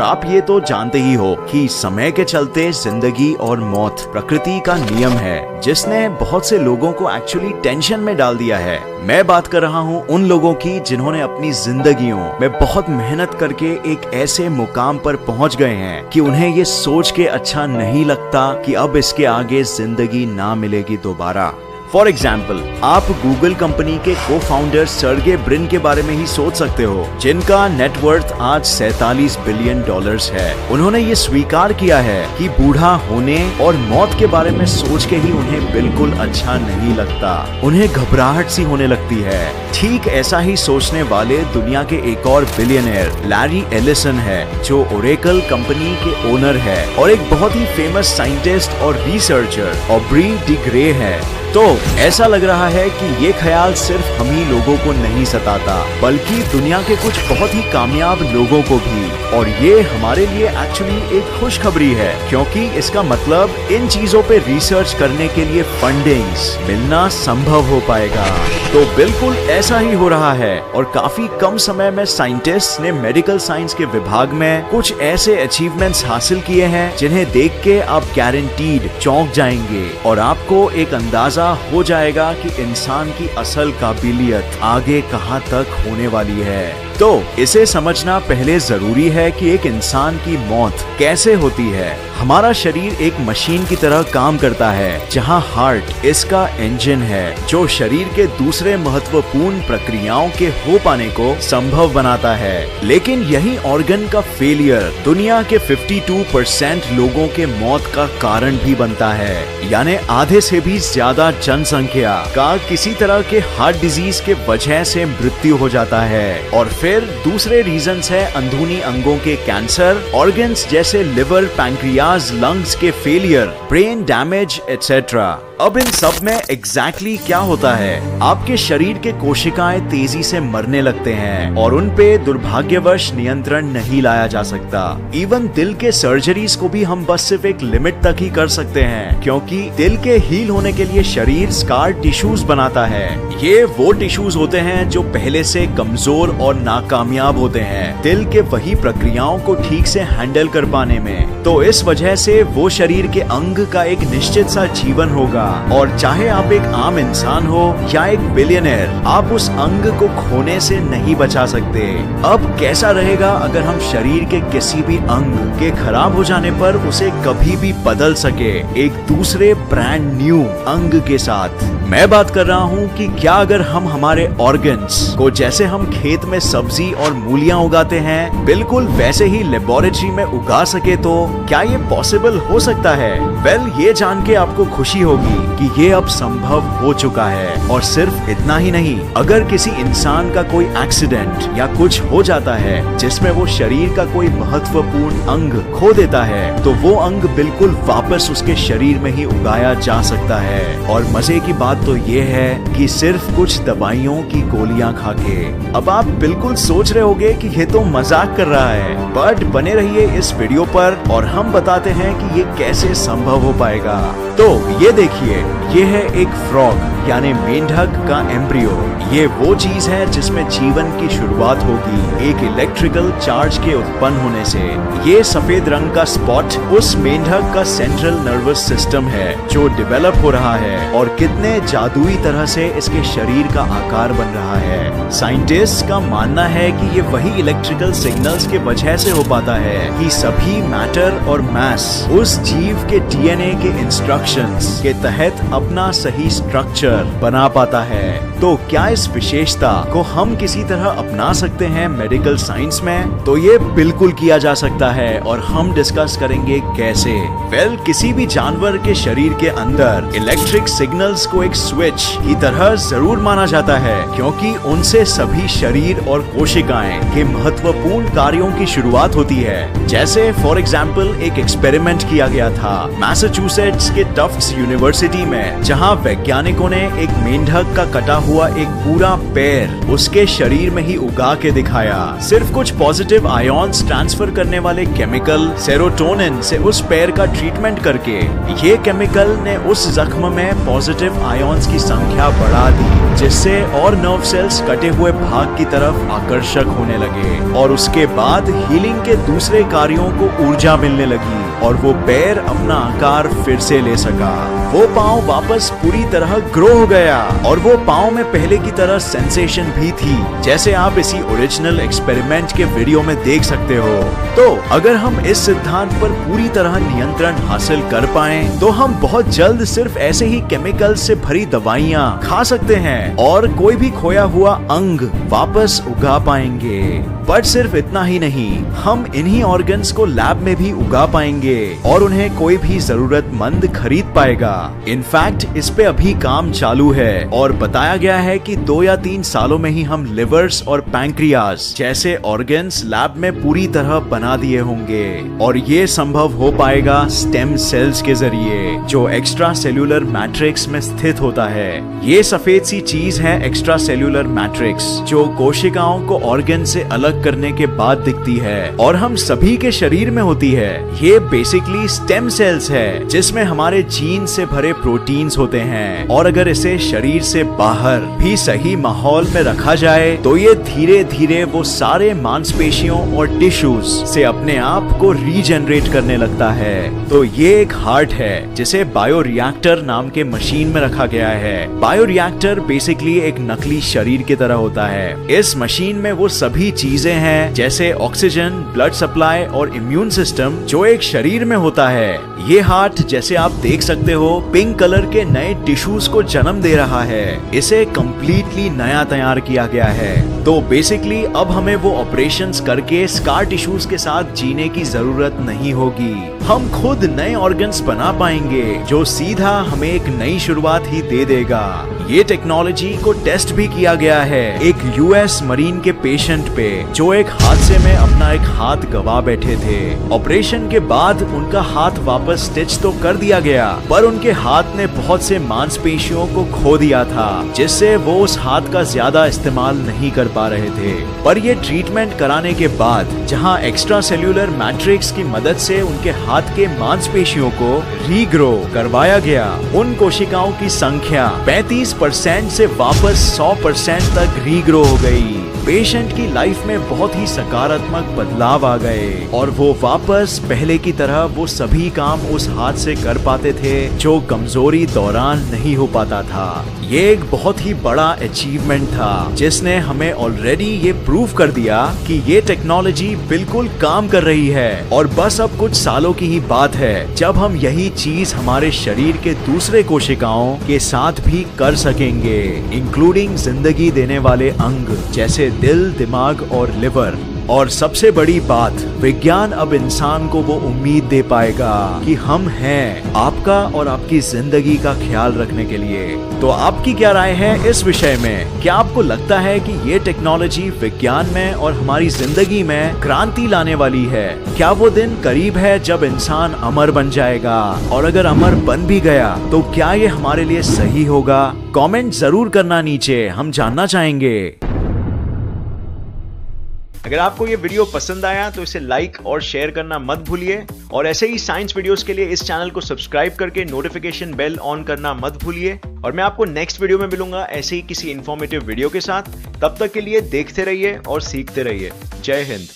आप ये तो जानते ही हो कि समय के चलते जिंदगी और मौत प्रकृति का नियम है, जिसने बहुत से लोगों को एक्चुअली टेंशन में डाल दिया है। मैं बात कर रहा हूँ उन लोगों की जिन्होंने अपनी जिंदगियों में बहुत मेहनत करके एक ऐसे मुकाम पर पहुँच गए हैं कि उन्हें ये सोच के अच्छा नहीं लगता कि अब इसके आगे जिंदगी ना मिलेगी दोबारा। फॉर एग्जाम्पल, आप गूगल कंपनी के को फाउंडर सर्गे ब्रिन के बारे में ही सोच सकते हो, जिनका नेटवर्थ आज $47 बिलियन है। उन्होंने ये स्वीकार किया है कि बूढ़ा होने और मौत के बारे में सोच के ही उन्हें बिल्कुल अच्छा नहीं लगता, उन्हें घबराहट सी होने लगती है। ठीक ऐसा ही सोचने वाले दुनिया के एक और बिलियनर लैरी एलिसन है, जो ओरेकल कंपनी के ओनर है और एक बहुत ही फेमस साइंटिस्ट और रिसर्चर ऑब्री डी ग्रे है। तो ऐसा लग रहा है कि ये ख्याल सिर्फ हम ही लोगों को नहीं सताता, बल्कि दुनिया के कुछ बहुत ही कामयाब लोगों को भी। और ये हमारे लिए एक्चुअली एक खुशखबरी है, क्योंकि इसका मतलब इन चीजों पे रिसर्च करने के लिए फंडिंग्स मिलना संभव हो पाएगा। तो बिल्कुल ऐसा ही हो रहा है और काफी कम समय में साइंटिस्ट ने मेडिकल साइंस के विभाग में कुछ ऐसे अचीवमेंट्स हासिल किए हैं जिन्हें देख के आप गारंटीड चौंक जाएंगे और आपको एक अंदाजा हो जाएगा कि इंसान की असल काबिलियत आगे कहां तक होने वाली है। तो इसे समझना पहले जरूरी है कि एक इंसान की मौत कैसे होती है। हमारा शरीर एक मशीन की तरह काम करता है, जहां हार्ट इसका इंजन है, जो शरीर के दूसरे महत्वपूर्ण प्रक्रियाओं के हो पाने को संभव बनाता है। लेकिन यही ऑर्गन का फेलियर दुनिया के 52% लोगों के मौत का कारण भी बनता है, यानी आधे से भी ज्यादा जनसंख्या का किसी तरह के हार्ट डिजीज के वजह से मृत्यु हो जाता है। और फिर दूसरे रीजंस है अंदरूनी अंगों के कैंसर, ऑर्गन्स जैसे लिवर, पैंक्रियाज, लंग्स के फेलियर, ब्रेन डैमेज एटसेट्रा। अब इन सब में एग्जैक्टली क्या होता है? आपके शरीर के कोशिकाएं तेजी से मरने लगते हैं और उन पे दुर्भाग्यवश नियंत्रण नहीं लाया जा सकता। इवन दिल के सर्जरीज को भी हम बस सिर्फ एक लिमिट तक ही कर सकते हैं, क्योंकि दिल के हील होने के लिए शरीर स्कार टिश्यूज बनाता है। ये वो टिश्यूज होते हैं जो पहले से कमजोर और नाकामयाब होते हैं दिल के वही प्रक्रियाओं को ठीक से हैंडल कर पाने में। तो इस वजह से वो शरीर के अंग का एक निश्चित सा जीवन होगा, और चाहे आप एक आम इंसान हो या एक बिलियनर, आप उस अंग को खोने से नहीं बचा सकते। अब कैसा रहेगा अगर हम शरीर के किसी भी अंग के खराब हो जाने पर उसे कभी भी बदल सके एक दूसरे ब्रांड न्यू अंग के साथ? मैं बात कर रहा हूँ कि क्या अगर हम हमारे ऑर्गन्स को जैसे हम खेत में सब्जी और मूलियां उगाते हैं, बिल्कुल वैसे ही लेबोरेटरी में उगा सके, तो क्या ये पॉसिबल हो सकता है? वेल, ये जान के आपको खुशी होगी कि ये अब संभव हो चुका है। और सिर्फ इतना ही नहीं, अगर किसी इंसान का कोई एक्सीडेंट या कुछ हो जाता है जिसमें वो शरीर का कोई महत्वपूर्ण अंग खो देता है, तो वो अंग बिल्कुल वापस उसके शरीर में ही उगाया जा सकता है। और मजे की बात तो ये है कि सिर्फ कुछ दवाइयों की गोलियां खा के। अब आप बिल्कुल सोच रहे होंगे कि ये तो मजाक कर रहा है, बट बने रहिए इस वीडियो पर और हम बताते हैं कि ये कैसे संभव हो पाएगा। तो ये देखिए, ये है एक फ्रॉग यानी मेंढक का एम्ब्रियो। ये वो चीज है जिसमें जीवन की शुरुआत होगी एक इलेक्ट्रिकल चार्ज के उत्पन्न होने से। ये सफेद रंग का स्पॉट उस मेंढक का सेंट्रल नर्वस सिस्टम है जो डेवलप हो रहा है, और कितने जादुई तरह से इसके शरीर का आकार बन रहा है। साइंटिस्ट का मानना है कि ये वही इलेक्ट्रिकल सिग्नल्स के वजह से हो पाता है कि सभी मैटर और मास उस जीव के डीएनए के इंस्ट्रक्शंस के तहत अपना सही स्ट्रक्चर बना पाता है। तो क्या इस विशेषता को हम किसी तरह अपना सकते हैं मेडिकल साइंस में? तो ये बिल्कुल किया जा सकता है, और हम डिस्कस करेंगे कैसे। वेल, किसी भी जानवर के शरीर के अंदर इलेक्ट्रिक सिग्नल्स को एक स्विच की तरह जरूर माना जाता है, क्योंकि उनसे सभी शरीर और कोशिकाएं के महत्वपूर्ण कार्यों की शुरुआत होती है। जैसे फॉर एग्जाम्पल एक एक्सपेरिमेंट किया गया था मैसाचुसेट्स के टफ्ट्स यूनिवर्सिटी में, जहां वैज्ञानिकों ने एक मेंढक का कटा हुआ एक पूरा पैर उसके शरीर में ही उगा के दिखाया। सिर्फ कुछ पॉजिटिव आयॉन्स ट्रांसफर करने वाले केमिकल सेरोटोनिन से उस पैर का ट्रीटमेंट करके ये केमिकल ने उस जख्म में पॉजिटिव न्यूरॉन्स की संख्या बढ़ा दी, जिससे और नर्व सेल्स कटे हुए भाग की तरफ आकर्षक होने लगे और उसके बाद हीलिंग के दूसरे कार्यों को ऊर्जा मिलने लगी और वो पैर अपना आकार फिर से ले सका। वो पाँव वापस पूरी तरह ग्रो हो गया और वो पाँव में पहले की तरह सेंसेशन भी थी, जैसे आप इसी ओरिजिनल एक्सपेरिमेंट के वीडियो में देख सकते हो। तो अगर हम इस सिद्धांत पर पूरी तरह नियंत्रण हासिल कर पाएं, तो हम बहुत जल्द सिर्फ ऐसे ही केमिकल से भरी दवाइयाँ खा सकते हैं और कोई भी खोया हुआ अंग वापस उगा पाएंगे। बट सिर्फ इतना ही नहीं, हम इन्हीं ऑर्गन्स को लैब में भी उगा पाएंगे और उन्हें कोई भी जरूरतमंद खरीद पाएगा। इनफैक्ट इस पे अभी काम चालू है और बताया गया है कि 2 या 3 सालों में ही हम लिवर्स और पैंक्रियास जैसे ऑर्गन्स लैब में पूरी तरह बना दिए होंगे और ये संभव हो पाएगा स्टेम सेल्स के जरिए, जो एक्स्ट्रा सेल्यूलर मैट्रिक्स में स्थित होता है। ये सफेद सी चीज है एक्स्ट्रा सेल्यूलर मैट्रिक्स, जो कोशिकाओं को ऑर्गन से अलग करने के बाद दिखती है और हम सभी के शरीर में होती है। ये बेसिकली स्टेम सेल्स है, जिसमें हमारे जीन से भरे प्रोटीन्स होते हैं और अगर इसे शरीर से बाहर भी सही माहौल में रखा जाए तो ये धीरे धीरे वो सारे मांसपेशियों और टिश्यूज से अपने आप को रीजनरेट करने लगता है। तो ये एक हार्ट है जिसे बायोरिएक्टर नाम के मशीन में रखा गया है। बायोरिएक्टर बेसिकली एक नकली शरीर की तरह होता है। इस मशीन में वो सभी चीजें हैं जैसे ऑक्सीजन, ब्लड सप्लाई और इम्यून सिस्टम जो एक शरीर में होता है। ये हार्ट जैसे आप देख सकते हो पिंक कलर के नए टिश्यूज को जन्म दे रहा है। इसे कम्प्लीटली नया तैयार किया गया है। तो बेसिकली अब हमें वो ऑपरेशंस करके स्कार टिश्यूज के साथ जीने की जरूरत नहीं होगी। हम खुद नए ऑर्गन्स बना पाएंगे जो सीधा हमें एक नई शुरुआत ही दे देगा। ये टेक्नोलॉजी को टेस्ट भी किया गया है एक यूएस मरीन के पेशेंट पे, जो एक हादसे में अपना एक हाथ गवा बैठे थे। ऑपरेशन के बाद उनका हाथ वापस स्टिच तो कर दिया गया, पर उनके हाथ ने बहुत से मांसपेशियों को खो दिया था, जिससे वो उस हाथ का ज्यादा इस्तेमाल नहीं कर पा रहे थे। पर ये ट्रीटमेंट कराने के बाद जहां एक्स्ट्रा सेल्यूलर मैट्रिक्स की मदद से उनके हाथ के मांसपेशियों को रीग्रो करवाया गया, उन कोशिकाओं की संख्या 35% से वापस 100% तक रीग्रो हो गई। पेशेंट की लाइफ में बहुत ही सकारात्मक बदलाव आ गए और वो वापस पहले की तरह वो सभी काम उस हाथ से कर पाते थे जो कमजोरी दौरान नहीं हो पाता था। ये एक बहुत ही बड़ा अचीवमेंट था जिसने हमें ऑलरेडी ये प्रूव कर दिया कि ये टेक्नोलॉजी बिल्कुल काम कर रही है और बस अब कुछ सालों की ही बात है जब हम यही चीज हमारे शरीर के दूसरे कोशिकाओं के साथ भी कर सकेंगे, इंक्लूडिंग जिंदगी देने वाले अंग जैसे दिल, दिमाग और लिवर। और सबसे बड़ी बात, विज्ञान अब इंसान को वो उम्मीद दे पाएगा कि हम हैं आपका और आपकी जिंदगी का ख्याल रखने के लिए। तो आपकी क्या राय है इस विषय में? क्या आपको लगता है कि ये टेक्नोलॉजी विज्ञान में और हमारी जिंदगी में क्रांति लाने वाली है? क्या वो दिन करीब है जब इंसान अमर बन जाएगा? और अगर अमर बन भी गया तो क्या ये हमारे लिए सही होगा? कमेंट जरूर करना नीचे, हम जानना चाहेंगे। अगर आपको ये वीडियो पसंद आया तो इसे लाइक और शेयर करना मत भूलिए और ऐसे ही साइंस वीडियोस के लिए इस चैनल को सब्सक्राइब करके नोटिफिकेशन बेल ऑन करना मत भूलिए। और मैं आपको नेक्स्ट वीडियो में मिलूंगा ऐसे ही किसी इंफॉर्मेटिव वीडियो के साथ। तब तक के लिए देखते रहिए और सीखते रहिए। जय हिंद।